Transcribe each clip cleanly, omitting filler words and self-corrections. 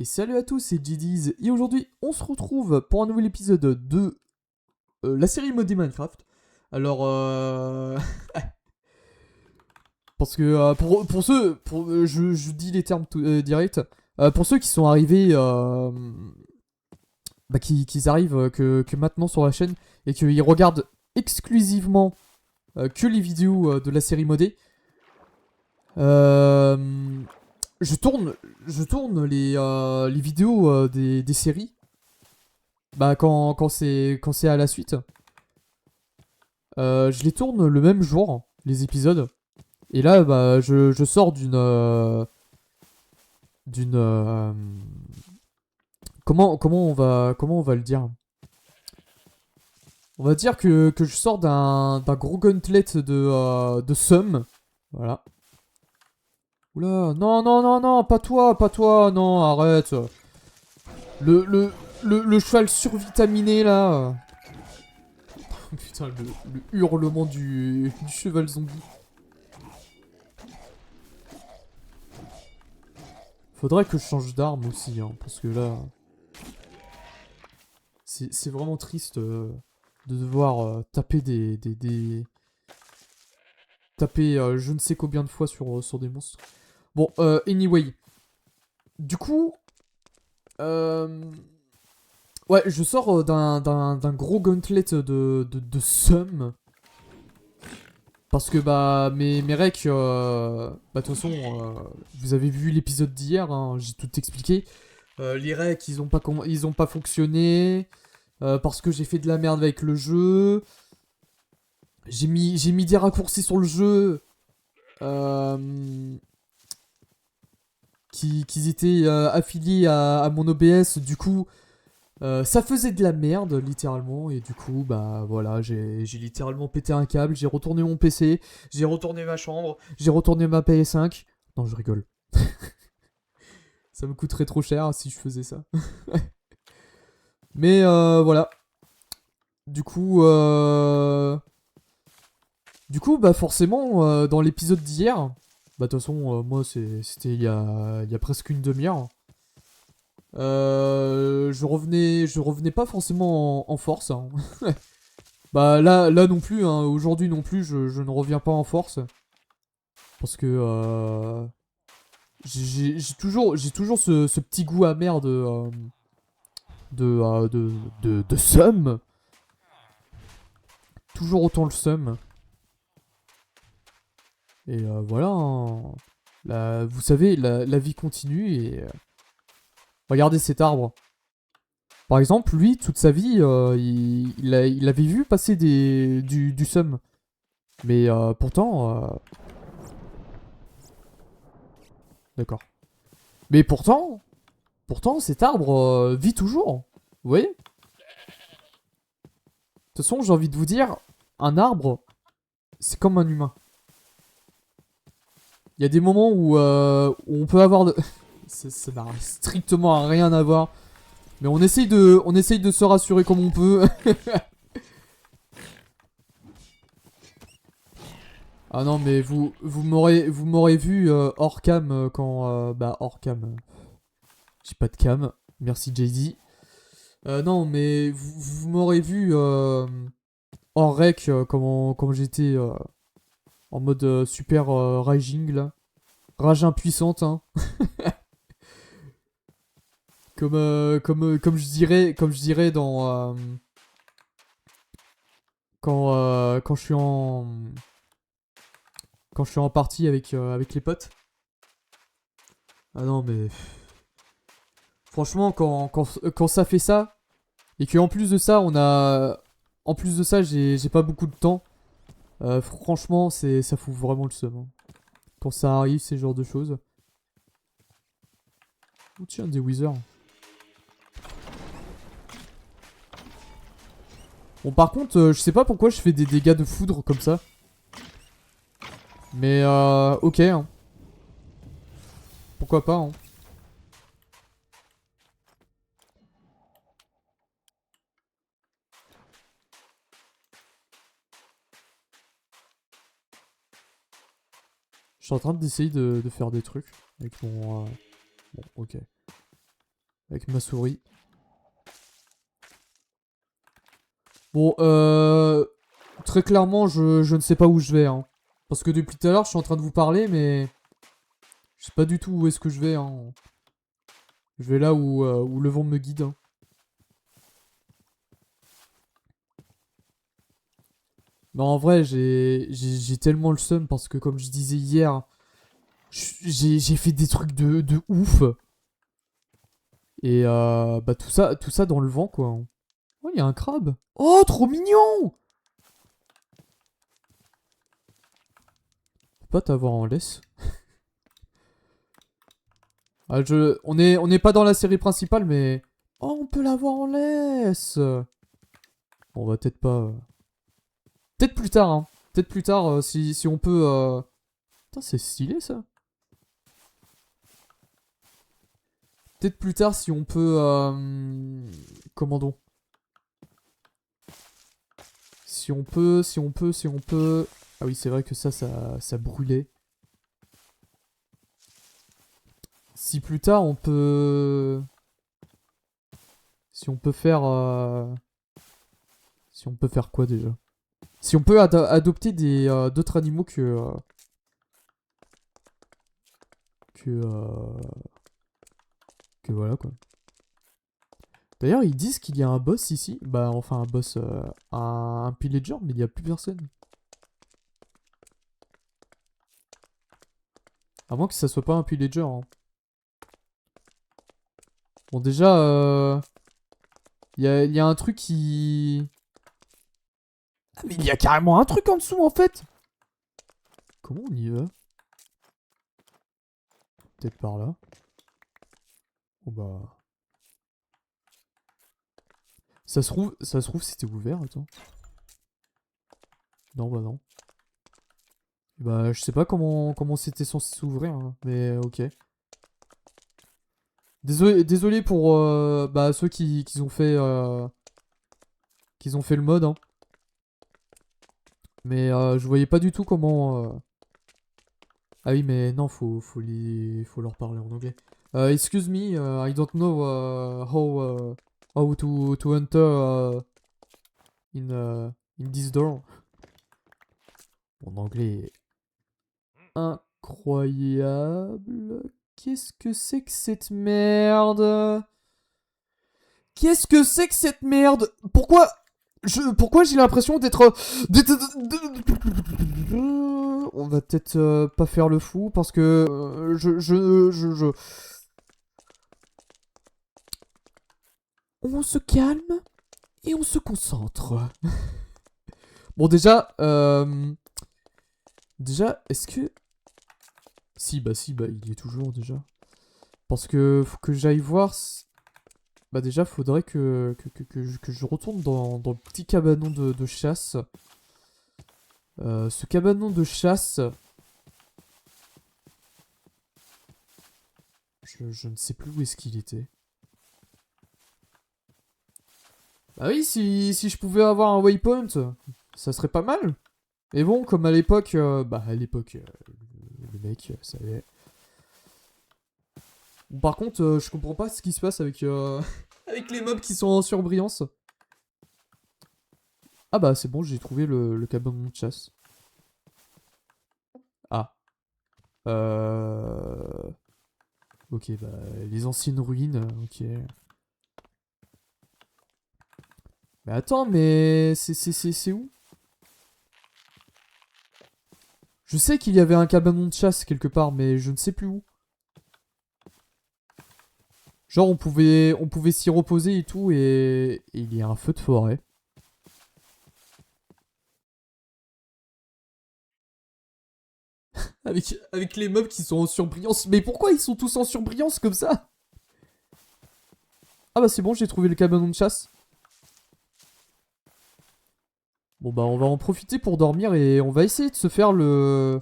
Et salut à tous, c'est GDs, et aujourd'hui on se retrouve pour un nouvel épisode de la série modée Minecraft. Alors, parce que pour ceux, je dis les termes directs, pour ceux qui sont arrivés, qui arrivent que maintenant sur la chaîne et qu'ils regardent exclusivement que les vidéos de la série modée, euh, je tourne, je tourne les vidéos des séries. Bah quand c'est à la suite, je les tourne le même jour, les épisodes. Et là, bah, je sors d'une comment on va le dire. On va dire que je sors d'un gros gauntlet de Sum. Voilà. Oula, non, non, non, non, pas toi, non, arrête. Le, le, le cheval survitaminé là. Putain, le hurlement du cheval zombie. Faudrait que je change d'arme aussi, hein, parce que là, c'est vraiment triste de devoir taper taper je ne sais combien de fois sur des monstres. Bon, anyway. Du coup, euh, ouais, je sors d'un gros gauntlet de Sum. Parce que bah mes recs, bah de toute façon, vous avez vu l'épisode d'hier, hein, j'ai tout expliqué. Les recs, ils ont pas fonctionné. Parce que j'ai fait de la merde avec le jeu. J'ai mis des raccourcis sur le jeu. euh, qui étaient affiliés à mon OBS. Du coup, ça faisait de la merde, littéralement. Et du coup, bah voilà, j'ai littéralement pété un câble. J'ai retourné mon PC. J'ai retourné ma chambre. J'ai retourné ma PS5. Non, je rigole. Ça me coûterait trop cher si je faisais ça. Mais voilà. Du coup, bah forcément, dans l'épisode d'hier, bah de toute façon, moi c'était il y a presque une demi-heure. Je revenais pas forcément en force, hein. Bah là non plus, hein, aujourd'hui non plus, je ne reviens pas en force. Parce que j'ai toujours ce petit goût amer de seum. Toujours autant le seum. Et voilà, hein. Vous savez, la vie continue et regardez cet arbre. Par exemple, lui, toute sa vie, il avait vu passer du seum. Mais pourtant, d'accord. Mais pourtant, cet arbre vit toujours. Vous voyez? De toute façon, j'ai envie de vous dire, un arbre, c'est comme un humain. Il y a des moments où on peut avoir... ça n'a strictement rien à voir. Mais on essaye de se rassurer comme on peut. Ah non, mais vous m'aurez vu hors cam quand... bah, hors cam. J'ai pas de cam. Merci Jay-Z. Non, mais vous m'aurez vu hors rec comment j'étais en mode super raging là. Rage impuissante, hein. Comme je dirais dans... quand je suis quand je suis en partie avec les potes. Ah non, mais... Franchement, quand ça fait ça, et qu'en plus de ça, on a... En plus de ça, j'ai pas beaucoup de temps. Franchement, ça fout vraiment le seum, hein. Quand ça arrive, ces genres de choses. Oh tiens, des withers. Bon, par contre, je sais pas pourquoi je fais des dégâts de foudre comme ça. Mais ok, hein. Pourquoi pas, hein. Je suis en train d'essayer de faire des trucs avec mon... bon, ok. avec ma souris. Bon, très clairement, je ne sais pas où je vais, hein. Parce que depuis tout à l'heure, je suis en train de vous parler, mais... Je sais pas du tout où est-ce que je vais, hein. Je vais là où le vent me guide, hein. Mais en vrai, j'ai tellement le seum parce que, comme je disais hier, j'ai fait des trucs de ouf. Et bah tout ça dans le vent, quoi. Oh, il y a un crabe. Oh, trop mignon! Faut pas t'avoir en laisse. Ah, on n'est pas dans la série principale, mais... Oh, on peut l'avoir en laisse! Bon, on va peut-être pas... Peut-être plus tard, hein. Peut-être plus tard, si on peut... Putain, c'est stylé, ça. Peut-être plus tard, si on peut... Comment donc? Si on peut... Ah oui, c'est vrai que ça brûlait. Si plus tard, on peut... Si on peut faire... Si on peut faire quoi, déjà? Si on peut adopter d'autres animaux que... Que voilà, quoi. D'ailleurs, ils disent qu'il y a un boss ici. Bah, enfin, un boss... un pillager, mais il n'y a plus personne. À moins que ça soit pas un pillager, hein. Bon, déjà, il y a un truc qui... Ah, mais il y a carrément un truc en dessous, en fait! Comment on y va? Peut-être par là. Oh bah... ça se trouve c'était ouvert, attends. Non, bah non. Bah, je sais pas comment c'était censé s'ouvrir, hein, mais ok. Désolé pour bah, ceux qui ont fait le mode, hein. Mais je voyais pas du tout comment... Ah oui, mais non, faut leur parler en anglais. Excuse me, I don't know how to enter in this door. Mon anglais est incroyable. Qu'est-ce que c'est que cette merde? Qu'est-ce que c'est que cette merde? Pourquoi j'ai l'impression d'être... On va peut-être pas faire le fou parce que On se calme et on se concentre. Bon, déjà, est-ce que... Si, bah, il y est toujours, déjà. Parce que faut que j'aille voir... Bah déjà, faudrait que je retourne dans le petit cabanon de chasse. Ce cabanon de chasse... Je ne sais plus où est-ce qu'il était. Bah oui, si je pouvais avoir un waypoint, ça serait pas mal. Mais bon, comme à l'époque... bah à l'époque, le mec, ça y est. Bon, par contre, je comprends pas ce qui se passe avec, avec les mobs qui sont en surbrillance. Ah bah c'est bon, j'ai trouvé le cabanon de chasse. Ah. Ok, bah les anciennes ruines, ok. Mais attends, mais c'est où? Je sais qu'il y avait un cabanon de chasse quelque part, mais je ne sais plus où. Genre on pouvait s'y reposer et tout, et il y a un feu de forêt. Avec les mobs qui sont en surbrillance. Mais pourquoi ils sont tous en surbrillance comme ça? Ah bah c'est bon, j'ai trouvé le cabanon de chasse. Bon bah on va en profiter pour dormir et on va essayer de se faire le...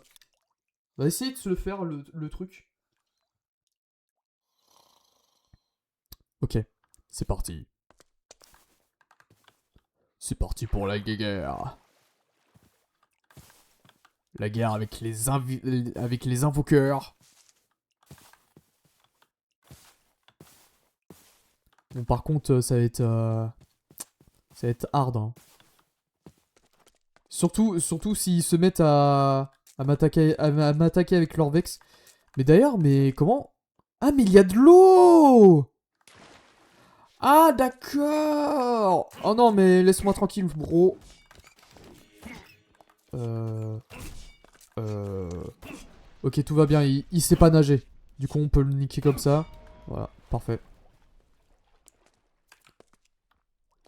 On va essayer de se faire le truc. Ok, c'est parti. C'est parti pour la guerre. La guerre avec avec les invoqueurs. Bon, par contre, ça va être hard. Hein. Surtout s'ils se mettent à m'attaquer avec leur Vex. Mais d'ailleurs, mais comment? Ah, mais il y a de l'eau! Ah, d'accord! Oh non, mais laisse-moi tranquille, bro. Ok, tout va bien, il sait pas nager. Du coup, on peut le niquer comme ça. Voilà, parfait.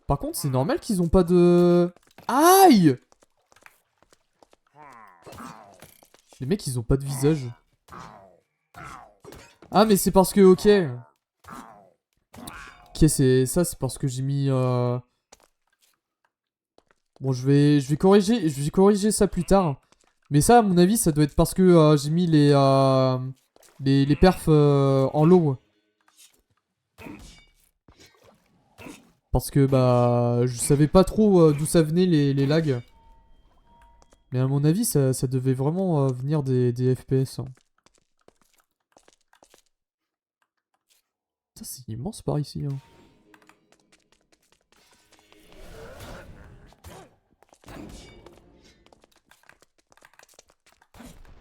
Par contre, c'est normal qu'ils ont pas de... Aïe! Les mecs, ils ont pas de visage. Ah, mais c'est parce que... Ok. Ok, c'est parce que j'ai mis... Bon, je vais corriger ça plus tard. Mais ça, à mon avis, ça doit être parce que j'ai mis les perfs en low. Parce que, bah, je savais pas trop d'où ça venait les lags. Mais à mon avis, ça devait vraiment venir des FPS. Hein. Putain, c'est immense par ici. Hein.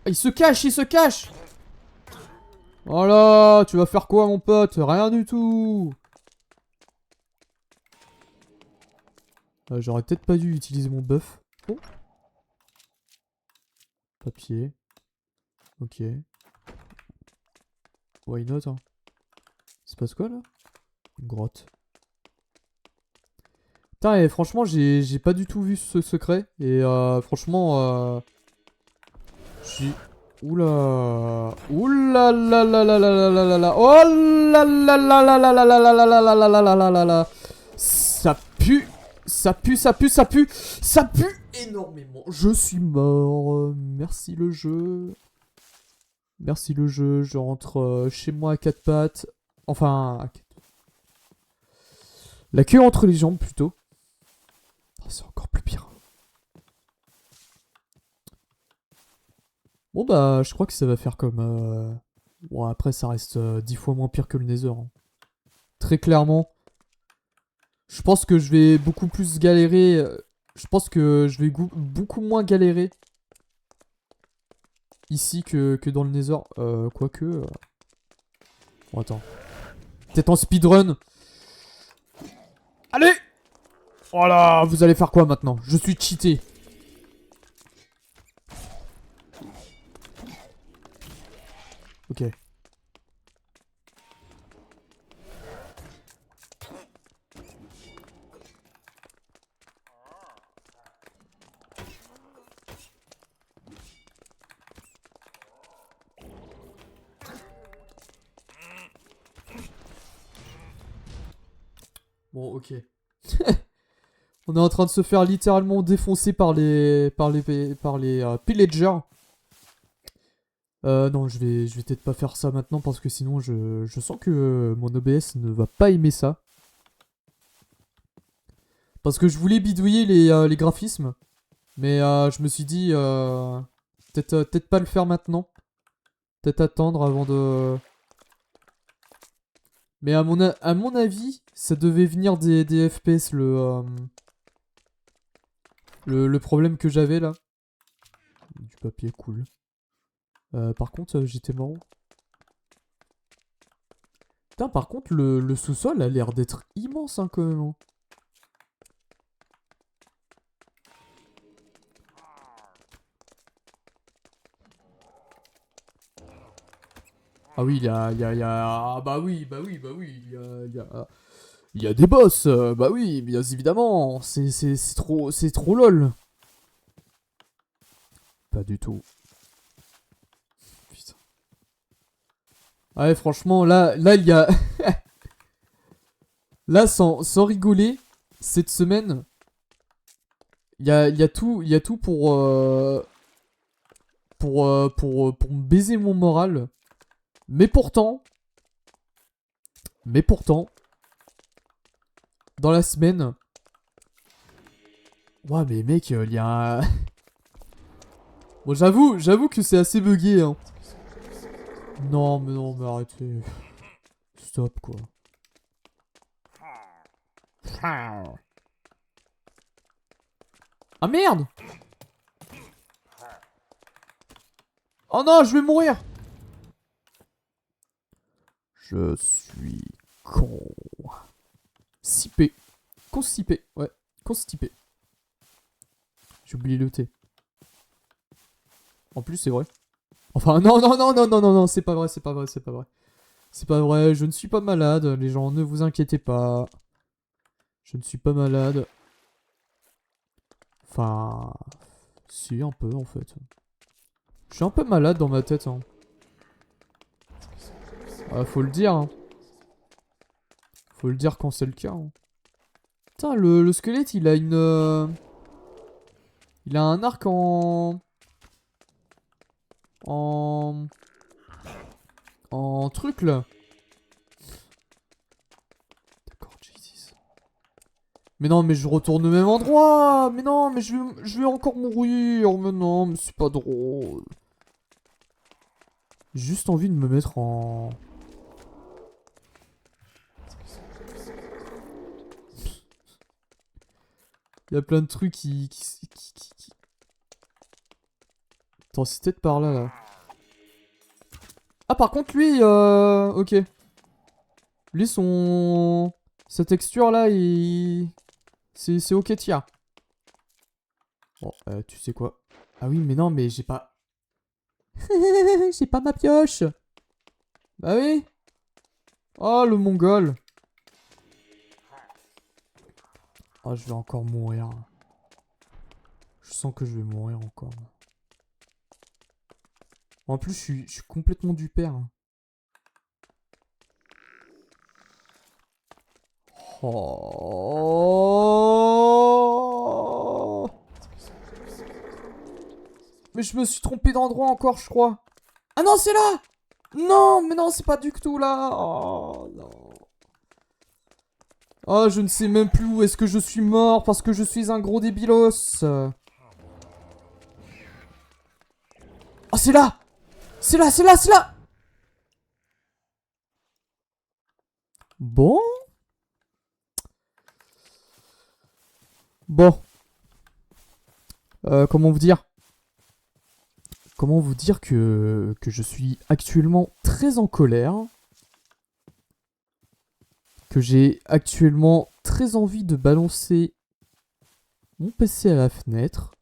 Ah, il se cache, il se cache! Voilà, tu vas faire quoi, mon pote? Rien du tout! J'aurais peut-être pas dû utiliser mon buff. Oh. Papier. Ok. Why not, hein? Il se passe quoi, là? Une grotte. Putain, et franchement, j'ai pas du tout vu ce secret. Et franchement, j'ai... Oula. Oula la la la la la la la la. Oh la la la la la la la la la la la la la la la la. Ça pue. Ça pue, ça pue, ça pue. Ça pue énormément. Je suis mort. Merci le jeu. Merci le jeu. Je rentre chez moi à quatre pattes. Enfin... La queue entre les jambes plutôt. Oh, c'est encore plus pire. Bon bah je crois que ça va faire comme... Bon après ça reste 10 fois moins pire que le Nether. Hein. Très clairement. Je pense que je vais beaucoup plus galérer. Je pense que je vais beaucoup moins galérer. Ici que dans le Nether. Quoique... Bon attends. Peut-être en speedrun. Allez! Voilà, vous allez faire quoi maintenant? Je suis cheaté. Ok. Bon, ok. On est en train de se faire littéralement défoncer par les pillagers. Non, je vais peut-être pas faire ça maintenant parce que sinon je sens que mon OBS ne va pas aimer ça. Parce que je voulais bidouiller les graphismes. Mais je me suis dit, peut-être pas le faire maintenant. Peut-être attendre avant de... Mais à mon avis, ça devait venir des FPS, le problème que j'avais là. Du papier, cool. Par contre, j'étais marrant. Putain, par contre, le sous-sol a l'air d'être immense, hein, quand même. Hein. Ah oui, ah bah oui, il y a des boss, bah oui, bien évidemment, c'est trop lol. Pas du tout. Putain. Ouais, franchement, là, il y a... Là, sans rigoler, cette semaine, il y a tout pour me baiser mon moral. Mais pourtant, dans la semaine... Ouais, mais mec, il y a un... Bon, j'avoue que c'est assez bugué, hein. Non, mais arrêtez. Stop, quoi. Ah merde! Oh non, je vais mourir! Je suis con. Constipé. Constipé, ouais. Constipé. J'ai oublié le T. En plus, c'est vrai. Enfin, non, non, non, non, non, non, non, c'est pas vrai, c'est pas vrai, c'est pas vrai. C'est pas vrai, je ne suis pas malade, les gens, ne vous inquiétez pas. Je ne suis pas malade. Enfin... Si, un peu, en fait. Je suis un peu malade dans ma tête, hein. Faut le dire, hein. Faut le dire quand c'est le cas, hein. Putain, le squelette, il a une... Il a un arc en... En... En truc, là. D'accord, Jesus. Mais non, mais je retourne au même endroit. Mais non, mais je vais encore mourir. Mais non, mais c'est pas drôle. J'ai juste envie de me mettre en... Il y a plein de trucs qui... Attends, c'est peut-être par là, là. Ah, par contre, lui, ok. Lui, son... Sa texture, là, il... C'est ok, tiens. Bon, tu sais quoi? Ah oui, mais non, mais j'ai pas... J'ai pas ma pioche. Bah oui. Oh, le mongol. Oh, je vais encore mourir. Je sens que je vais mourir encore. En plus, je suis complètement du père. Oh. Mais je me suis trompé d'endroit encore, je crois. Ah non, c'est là. Non, mais non, c'est pas du tout là. Oh non. Oh, je ne sais même plus où est-ce que je suis mort parce que je suis un gros débilos. Oh, c'est là. C'est là, c'est là, c'est là. Bon. Bon. Comment vous dire? Comment vous dire que je suis actuellement très en colère? Que j'ai actuellement très envie de balancer mon PC à la fenêtre.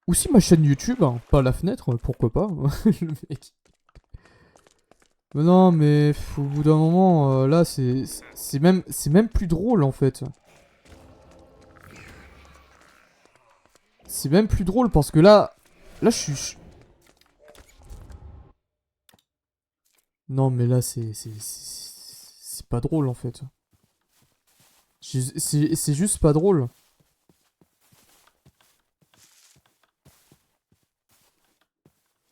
Ou si ma chaîne YouTube, hein, pas à la fenêtre, pourquoi pas. Le mec. Mais non, mais au bout d'un moment, là, c'est même plus drôle en fait. C'est même plus drôle parce que là, je suis. Non, mais là, c'est pas drôle en fait. C'est juste pas drôle.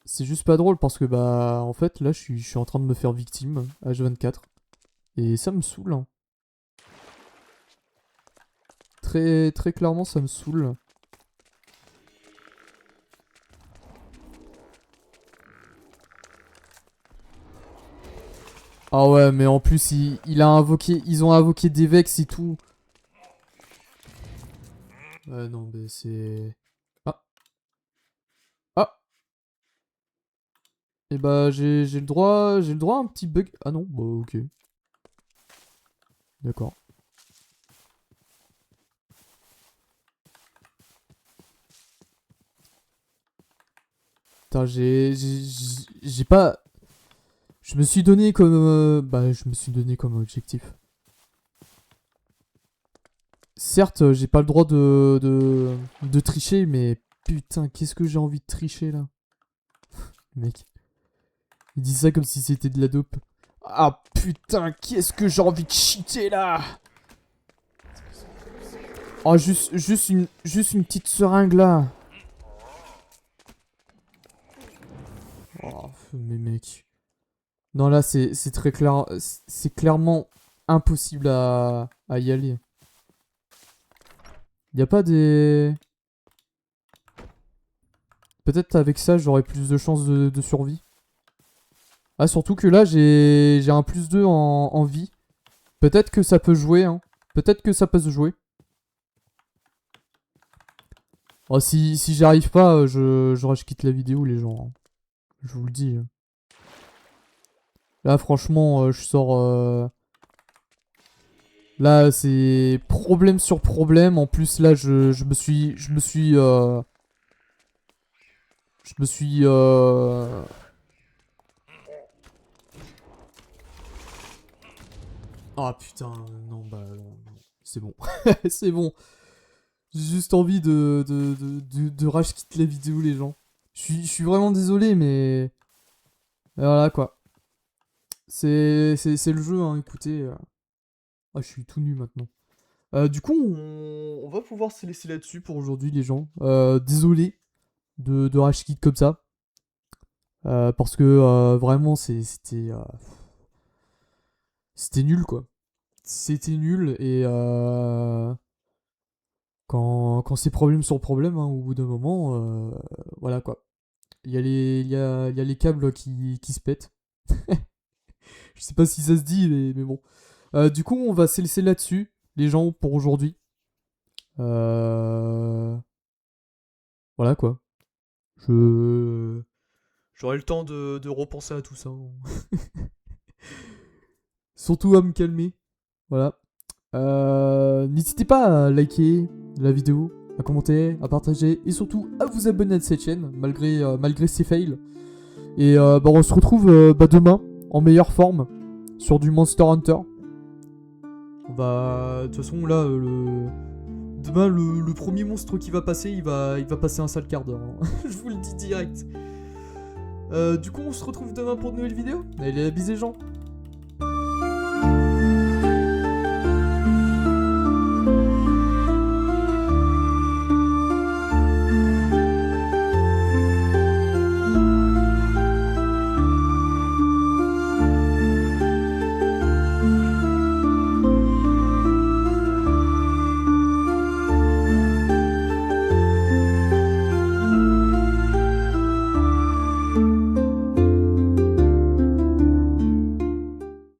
C'est juste pas drôle parce que bah en fait là je suis en train de me faire victime H24 et ça me saoule, hein. Très très clairement ça me saoule. Ah ouais mais en plus il a invoqué, ils ont invoqué des Vex et tout. Ouais non mais c'est... Ah. Ah. Et bah j'ai le droit à un petit bug. Ah non bah ok. D'accord. Putain j'ai pas... Je me suis donné comme... bah je me suis donné comme objectif. Certes, j'ai pas le droit de tricher, mais putain, qu'est-ce que j'ai envie de tricher là? Mec, il dit ça comme si c'était de la dope. Ah putain, qu'est-ce que j'ai envie de cheater là? Oh, juste une petite seringue là. Oh, mais mec. Non, là, c'est très clair. C'est clairement impossible à y aller. Y a pas des... Peut-être avec ça, j'aurais plus de chances de survie. Ah, surtout que là, j'ai un +2 en vie. Peut-être que ça peut jouer, hein. Peut-être que ça peut se jouer. Oh, si j'y arrive pas, je quitte la vidéo, les gens. Hein. Je vous le dis. Là, franchement, je sors... Là, c'est problème sur problème. En plus, là, je me suis... Ah putain, non, bah non, c'est bon. C'est bon. J'ai juste envie de rage quitte la vidéo, les gens. Je suis vraiment désolé, mais... Voilà, quoi. C'est le jeu, hein, écoutez. Ah, je suis tout nu, maintenant. Du coup, on va pouvoir se laisser là-dessus pour aujourd'hui, les gens. Désolé de rage quitte comme ça. Parce que, vraiment, c'était nul, quoi. C'était nul, et... Quand c'est problème sur problème, hein, au bout d'un moment, voilà quoi. Il y a les câbles qui se pètent. Je sais pas si ça se dit, mais bon. Du coup, on va se laisser là-dessus, les gens, pour aujourd'hui. Voilà quoi. J'aurai le temps de repenser à tout ça. Surtout à me calmer. Voilà. N'hésitez pas à liker la vidéo, à commenter, à partager et surtout à vous abonner à cette chaîne malgré ces fails. Et on se retrouve demain en meilleure forme sur du Monster Hunter. De toute façon là demain le premier monstre qui va passer il va passer un sale quart d'heure. Hein. Je vous le dis direct. Du coup on se retrouve demain pour de nouvelles vidéos. Allez, bisous les gens.